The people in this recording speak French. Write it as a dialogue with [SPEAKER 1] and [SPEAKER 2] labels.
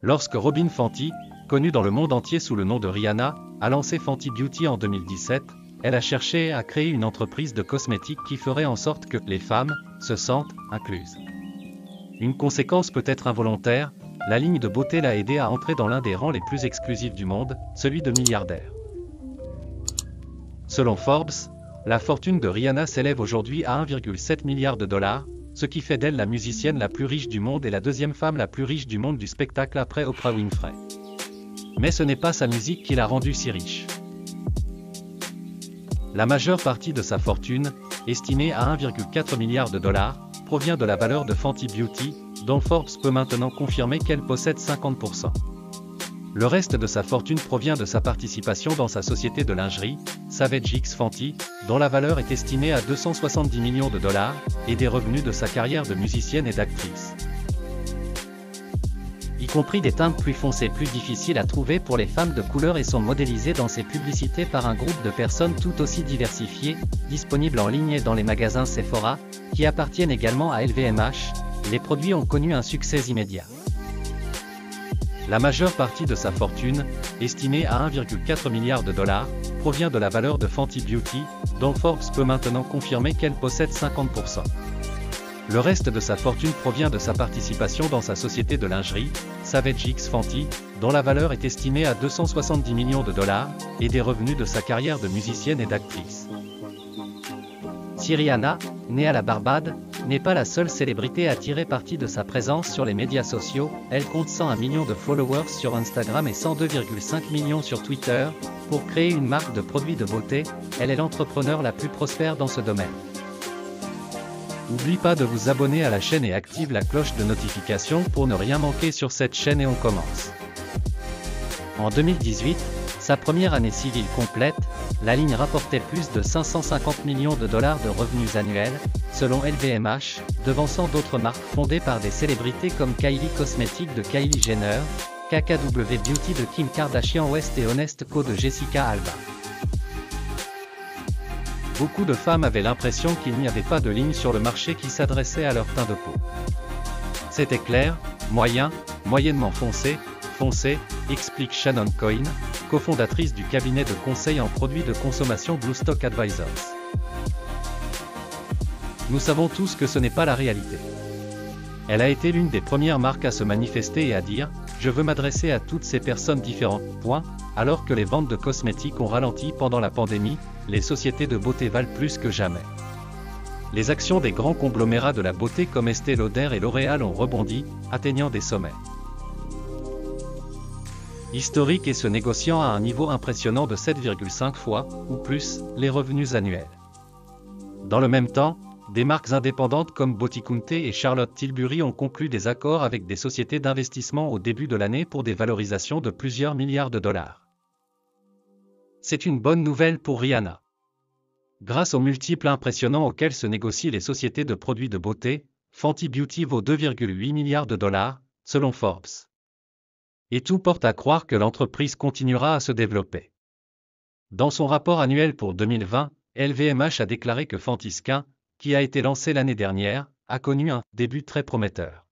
[SPEAKER 1] Lorsque Robin Fenty, connue dans le monde entier sous le nom de Rihanna, a lancé Fenty Beauty en 2017, elle a cherché à créer une entreprise de cosmétiques qui ferait en sorte que les femmes se sentent incluses. Une conséquence peut-être involontaire, la ligne de beauté l'a aidé à entrer dans l'un des rangs les plus exclusifs du monde, celui de milliardaire. Selon Forbes, la fortune de Rihanna s'élève aujourd'hui à 1,7 milliard de dollars, ce qui fait d'elle la musicienne la plus riche du monde et la deuxième femme la plus riche du monde du spectacle après Oprah Winfrey. Mais ce n'est pas sa musique qui l'a rendue si riche. La majeure partie de sa fortune, estimée à 1,4 milliard de dollars, provient de la valeur de Fenty Beauty, dont Forbes peut maintenant confirmer qu'elle possède 50%. Le reste de sa fortune provient de sa participation dans sa société de lingerie, Savage X Fenty, dont la valeur est estimée à 270 millions de dollars, et des revenus de sa carrière de musicienne et d'actrice.
[SPEAKER 2] Y compris des teintes plus foncées plus difficiles à trouver pour les femmes de couleur et sont modélisées dans ces publicités par un groupe de personnes tout aussi diversifiées, disponibles en ligne et dans les magasins Sephora, qui appartiennent également à LVMH. Les produits ont connu un succès immédiat.
[SPEAKER 1] La majeure partie de sa fortune, estimée à 1,4 milliard de dollars, provient de la valeur de Fenty Beauty, dont Forbes peut maintenant confirmer qu'elle possède 50%. Le reste de sa fortune provient de sa participation dans sa société de lingerie, Savage X Fenty, dont la valeur est estimée à 270 millions de dollars, et des revenus de sa carrière de musicienne et d'actrice.
[SPEAKER 2] Si Rihanna, née à la Barbade, n'est pas la seule célébrité à tirer parti de sa présence sur les médias sociaux, elle compte 101 millions de followers sur Instagram et 102,5 millions sur Twitter. Pour créer une marque de produits de beauté, elle est l'entrepreneur la plus prospère dans ce domaine.
[SPEAKER 1] N'oublie pas de vous abonner à la chaîne et active la cloche de notification pour ne rien manquer sur cette chaîne et on commence.
[SPEAKER 2] En 2018, sa première année civile complète, la ligne rapportait plus de 550 millions de dollars de revenus annuels, selon LVMH, devançant d'autres marques fondées par des célébrités comme Kylie Cosmetics de Kylie Jenner, KKW Beauty de Kim Kardashian West et Honest Co de Jessica Alba.
[SPEAKER 1] Beaucoup de femmes avaient l'impression qu'il n'y avait pas de ligne sur le marché qui s'adressait à leur teint de peau. C'était clair, moyen, moyennement foncé, explique Shannon Coyne, cofondatrice du cabinet de conseil en produits de consommation Blue Stock Advisors. Nous savons tous que ce n'est pas la réalité. Elle a été l'une des premières marques à se manifester et à dire « Je veux m'adresser à toutes ces personnes différentes ». Alors que les ventes de cosmétiques ont ralenti pendant la pandémie, les sociétés de beauté valent plus que jamais. Les actions des grands conglomérats de la beauté comme Estée Lauder et L'Oréal ont rebondi, atteignant des sommets historiques et se négociant à un niveau impressionnant de 7,5 fois, ou plus, les revenus annuels. Dans le même temps, des marques indépendantes comme Boticunte et Charlotte Tilbury ont conclu des accords avec des sociétés d'investissement au début de l'année pour des valorisations de plusieurs milliards de dollars. C'est une bonne nouvelle pour Rihanna. Grâce aux multiples impressionnants auxquels se négocient les sociétés de produits de beauté, Fenty Beauty vaut 2,8 milliards de dollars, selon Forbes. Et tout porte à croire que l'entreprise continuera à se développer. Dans son rapport annuel pour 2020, LVMH a déclaré que Fenty Skin, qui a été lancé l'année dernière, a connu un début très prometteur.